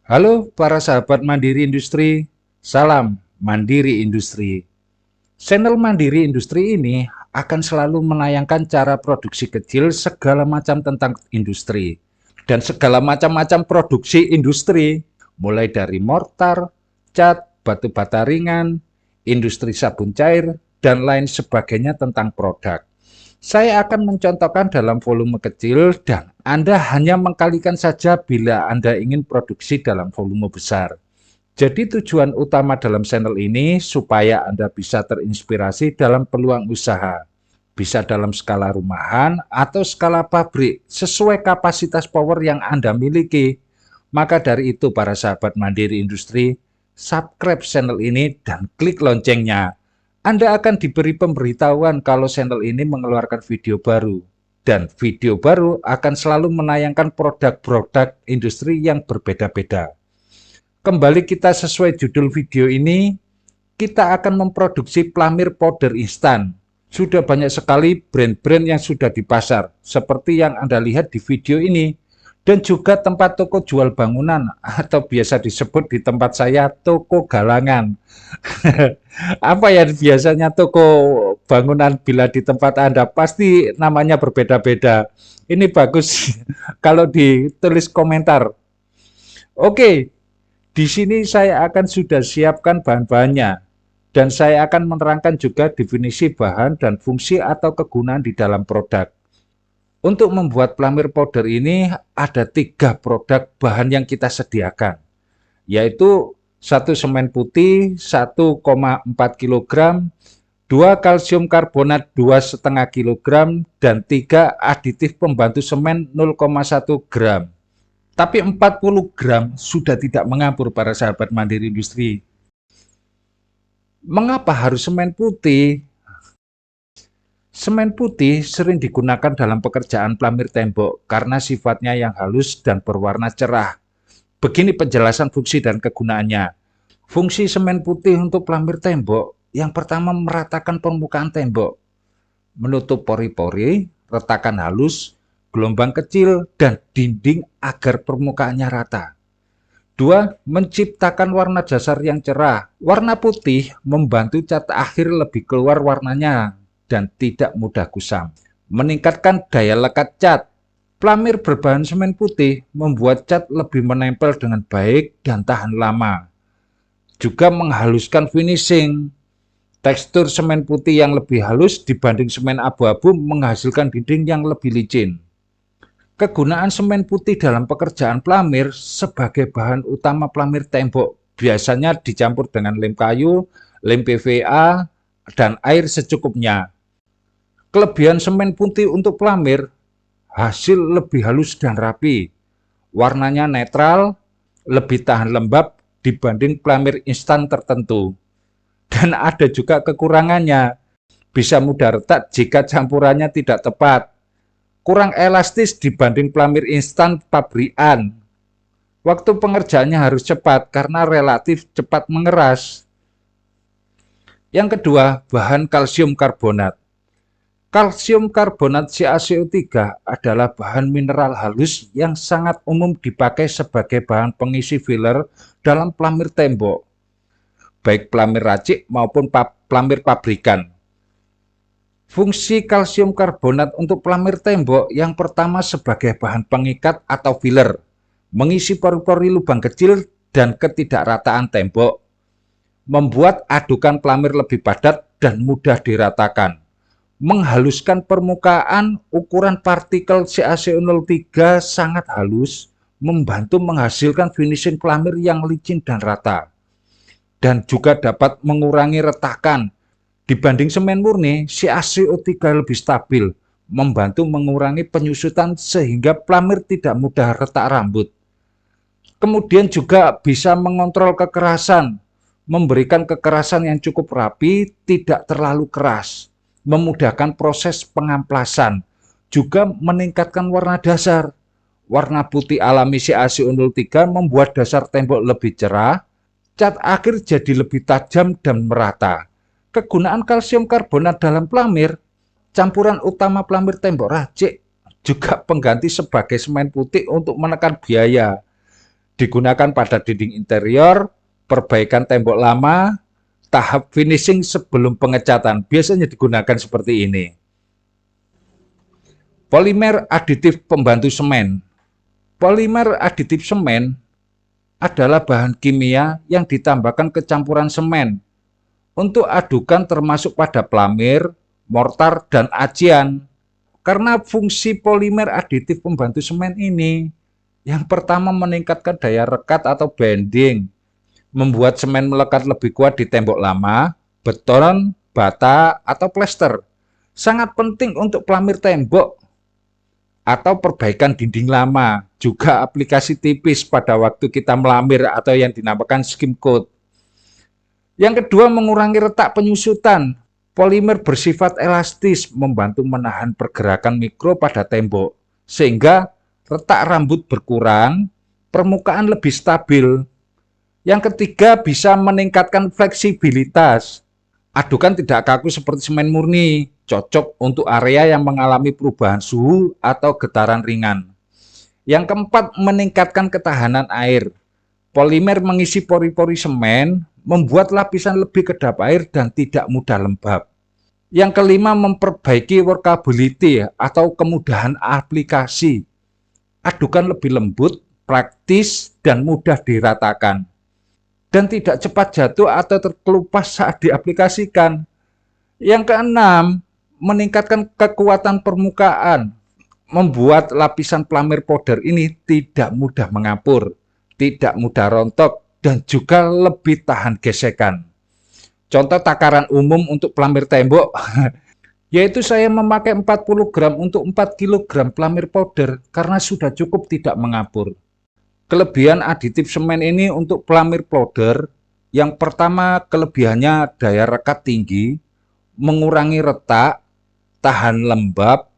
Halo para sahabat Mandiri Industri, salam Mandiri Industri. Channel Mandiri Industri ini akan selalu menayangkan cara produksi kecil segala macam tentang industri dan segala macam-macam produksi industri, mulai dari mortar, cat, batu bata ringan, industri sabun cair, dan lain sebagainya tentang produk. Saya akan mencontohkan dalam volume kecil dan Anda hanya mengkalikan saja bila Anda ingin produksi dalam volume besar. Jadi tujuan utama dalam channel ini supaya Anda bisa terinspirasi dalam peluang usaha. Bisa dalam skala rumahan atau skala pabrik sesuai kapasitas power yang Anda miliki. Maka dari itu para sahabat Mandiri Industri, subscribe channel ini dan klik loncengnya. Anda akan diberi pemberitahuan kalau channel ini mengeluarkan video baru. Dan video baru akan selalu menayangkan produk-produk industri yang berbeda-beda. Kembali kita sesuai judul video ini, kita akan memproduksi pelamir powder instan. Sudah banyak sekali brand-brand yang sudah di pasar, seperti yang Anda lihat di video ini. Dan juga tempat toko jual bangunan, atau biasa disebut di tempat saya toko galangan. Apa ya biasanya toko bangunan bila di tempat Anda pasti namanya berbeda-beda. Ini bagus kalau ditulis komentar. Oke, di sini saya akan sudah siapkan bahan-bahannya dan saya akan menerangkan juga definisi bahan dan fungsi atau kegunaan di dalam produk. Untuk membuat pelamir powder ini ada 3 produk bahan yang kita sediakan, yaitu 1 semen putih 1,4 kg, 2 kalsium karbonat 2,5 kg, dan 3 aditif pembantu semen 0,1 gram. Tapi 40 gram sudah tidak mengampur para sahabat Mandiri Industri. Mengapa harus semen putih? Semen putih sering digunakan dalam pekerjaan pelamir tembok karena sifatnya yang halus dan berwarna cerah. Begini penjelasan fungsi dan kegunaannya. Fungsi semen putih untuk pelamir tembok, yang pertama meratakan permukaan tembok, menutup pori-pori, retakan halus, gelombang kecil, dan dinding agar permukaannya rata. 2. Menciptakan warna dasar yang cerah. Warna putih membantu cat akhir lebih keluar warnanya dan tidak mudah kusam. Meningkatkan daya lekat cat. Pelamir berbahan semen putih membuat cat lebih menempel dengan baik dan tahan lama. Juga menghaluskan finishing. Tekstur semen putih yang lebih halus dibanding semen abu-abu menghasilkan dinding yang lebih licin. Kegunaan semen putih dalam pekerjaan pelamir sebagai bahan utama pelamir tembok biasanya dicampur dengan lem kayu, lem PVA, dan air secukupnya. Kelebihan semen putih untuk pelamir, hasil lebih halus dan rapi, warnanya netral, lebih tahan lembab dibanding pelamir instan tertentu. Dan ada juga kekurangannya, bisa mudah retak jika campurannya tidak tepat, kurang elastis dibanding pelamir instan pabrikan. Waktu pengerjaannya harus cepat karena relatif cepat mengeras. Yang kedua, bahan kalsium karbonat. Kalsium karbonat CaCO3 adalah bahan mineral halus yang sangat umum dipakai sebagai bahan pengisi filler dalam pelamir tembok, baik pelamir racik maupun pelamir pabrikan. Fungsi kalsium karbonat untuk pelamir tembok yang pertama sebagai bahan pengikat atau filler, mengisi pori-pori lubang kecil dan ketidakrataan tembok, membuat adukan pelamir lebih padat dan mudah diratakan, menghaluskan permukaan. Ukuran partikel CaCO3 sangat halus, membantu menghasilkan finishing pelamir yang licin dan rata, dan juga dapat mengurangi retakan. Dibanding semen murni, CaCO3 lebih stabil, membantu mengurangi penyusutan sehingga pelamir tidak mudah retak rambut. Kemudian juga bisa mengontrol kekerasan, memberikan kekerasan yang cukup rapi, tidak terlalu keras, memudahkan proses pengamplasan, juga meningkatkan warna dasar. Warna putih alami CaCO3 membuat dasar tembok lebih cerah, cat akhir jadi lebih tajam dan merata. Kegunaan kalsium karbonat dalam pelamir, campuran utama pelamir tembok racik, juga pengganti sebagai semen putih untuk menekan biaya. Digunakan pada dinding interior, perbaikan tembok lama, tahap finishing sebelum pengecatan. Biasanya digunakan seperti ini. Polimer aditif pembantu semen. Polimer aditif semen adalah bahan kimia yang ditambahkan ke campuran semen untuk adukan termasuk pada pelamir, mortar, dan acian. Karena fungsi polimer aditif pembantu semen ini, yang pertama meningkatkan daya rekat atau bending, membuat semen melekat lebih kuat di tembok lama, beton, bata, atau plester. Sangat penting untuk pelamir tembok atau perbaikan dinding lama, juga aplikasi tipis pada waktu kita melamir atau yang dinamakan skim coat. Yang kedua, mengurangi retak penyusutan. Polimer bersifat elastis, membantu menahan pergerakan mikro pada tembok, sehingga retak rambut berkurang, permukaan lebih stabil. Yang ketiga, bisa meningkatkan fleksibilitas. Adukan tidak kaku seperti semen murni, cocok untuk area yang mengalami perubahan suhu atau getaran ringan. Yang keempat, meningkatkan ketahanan air. Polimer mengisi pori-pori semen, membuat lapisan lebih kedap air dan tidak mudah lembab. Yang kelima, memperbaiki workability atau kemudahan aplikasi. Adukan lebih lembut, praktis, dan mudah diratakan. Dan tidak cepat jatuh atau terkelupas saat diaplikasikan. Yang keenam, meningkatkan kekuatan permukaan, membuat lapisan pelamir powder ini tidak mudah mengapur, tidak mudah rontok, dan juga lebih tahan gesekan. Contoh takaran umum untuk pelamir tembok, yaitu saya memakai 40 gram untuk 4 kg pelamir powder karena sudah cukup tidak mengapur. Kelebihan aditif semen ini untuk pelamir powder, yang pertama kelebihannya daya rekat tinggi, mengurangi retak, tahan lembab,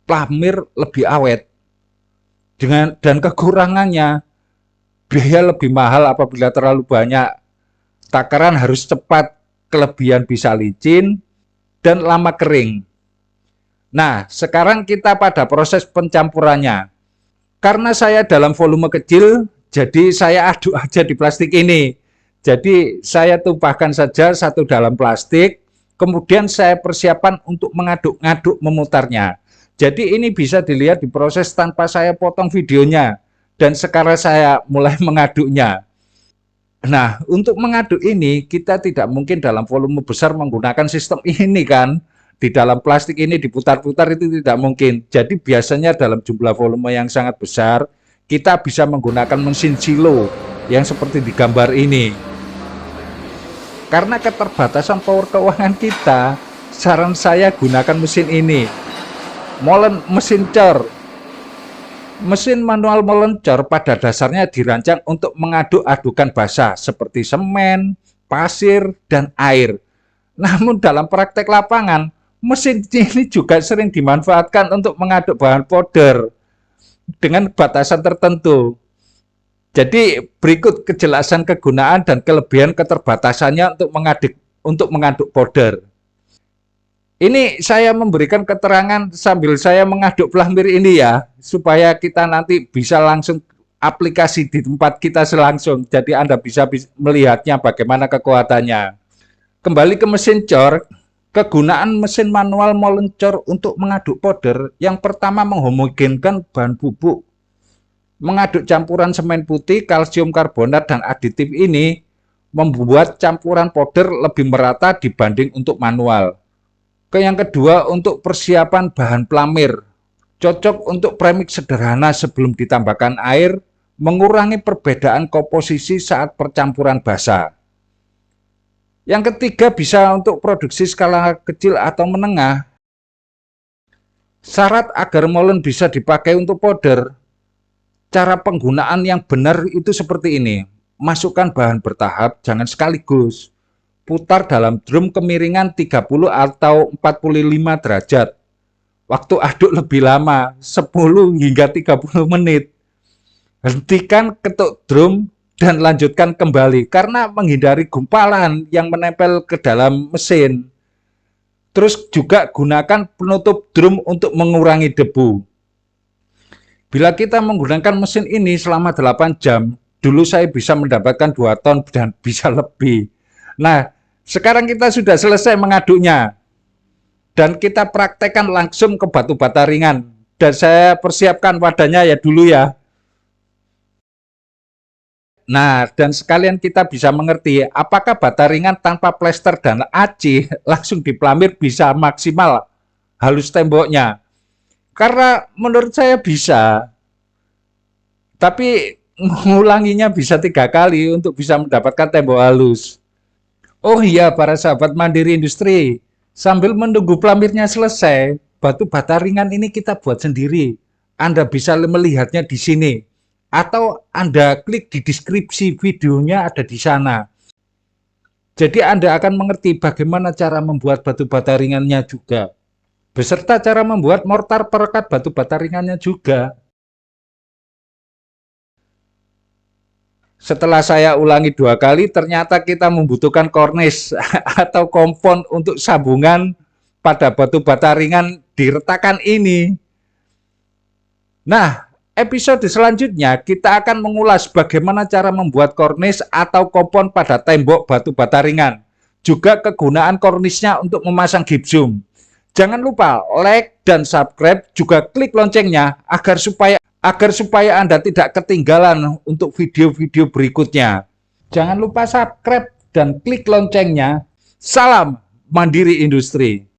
pelamir lebih awet. Dan kekurangannya, biaya lebih mahal apabila terlalu banyak. Takaran harus cepat, kelebihan bisa licin, dan lama kering. Nah, sekarang kita pada proses pencampurannya. Karena saya dalam volume kecil, jadi saya aduk aja di plastik ini. Jadi saya tumpahkan saja satu dalam plastik, kemudian saya persiapkan untuk mengaduk-ngaduk memutarnya. Jadi ini bisa dilihat di proses tanpa saya potong videonya. Dan sekarang saya mulai mengaduknya. Nah, untuk mengaduk ini, kita tidak mungkin dalam volume besar menggunakan sistem ini kan. Di dalam plastik ini diputar-putar itu tidak mungkin. Jadi biasanya dalam jumlah volume yang sangat besar, kita bisa menggunakan mesin silo yang seperti di gambar ini. Karena keterbatasan power keuangan kita, saran saya gunakan mesin ini. Molen mesin cor. Mesin manual molen cor pada dasarnya dirancang untuk mengaduk adukan basah seperti semen, pasir, dan air. Namun dalam praktek lapangan, mesin ini juga sering dimanfaatkan untuk mengaduk bahan powder dengan batasan tertentu. Jadi berikut kejelasan kegunaan dan kelebihan keterbatasannya untuk mengaduk powder. Ini saya memberikan keterangan sambil saya mengaduk pelamir ini ya, supaya kita nanti bisa langsung aplikasi di tempat kita selangsung. Jadi Anda bisa melihatnya bagaimana kekuatannya. Kembali ke mesin cor. Kegunaan mesin manual molen cor untuk mengaduk powder, yang pertama menghomogenkan bahan bubuk. Mengaduk campuran semen putih, kalsium karbonat, dan aditif ini membuat campuran powder lebih merata dibanding untuk manual. Yang kedua, untuk persiapan bahan pelamir. Cocok untuk premix sederhana sebelum ditambahkan air, mengurangi perbedaan komposisi saat percampuran basah. Yang ketiga, bisa untuk produksi skala kecil atau menengah. Syarat agar molen bisa dipakai untuk powder, cara penggunaan yang benar itu seperti ini. Masukkan bahan bertahap, jangan sekaligus. Putar dalam drum kemiringan 30 atau 45 derajat. Waktu aduk lebih lama, 10 hingga 30 menit. Hentikan ketuk drum dan lanjutkan kembali karena menghindari gumpalan yang menempel ke dalam mesin. Terus juga gunakan penutup drum untuk mengurangi debu. Bila kita menggunakan mesin ini selama 8 jam Dulu saya bisa mendapatkan 2 ton dan bisa lebih. Nah, sekarang kita sudah selesai mengaduknya dan kita praktekkan langsung ke batu bata ringan. Dan saya persiapkan wadahnya ya dulu ya. Nah, dan sekalian kita bisa mengerti apakah bata ringan tanpa plester dan aci langsung dipelamir bisa maksimal halus temboknya. Karena menurut saya bisa, tapi mengulanginya bisa 3 kali untuk bisa mendapatkan tembok halus. Oh iya, para sahabat Mandiri Industri, sambil menunggu pelamirnya selesai, batu bata ringan ini kita buat sendiri. Anda bisa melihatnya di sini, atau Anda klik di deskripsi videonya ada di sana. Jadi Anda akan mengerti bagaimana cara membuat batu bata ringannya juga, beserta cara membuat mortar perekat batu bata ringannya juga. Setelah saya ulangi 2 kali, ternyata kita membutuhkan kornis atau kompon untuk sambungan pada batu bata ringan di retakan ini. Nah, episode selanjutnya kita akan mengulas bagaimana cara membuat kornis atau kompon pada tembok batu bata ringan. Juga kegunaan kornisnya untuk memasang gipsum. Jangan lupa like dan subscribe, juga klik loncengnya agar supaya Anda tidak ketinggalan untuk video-video berikutnya. Jangan lupa subscribe dan klik loncengnya. Salam Mandiri Industri.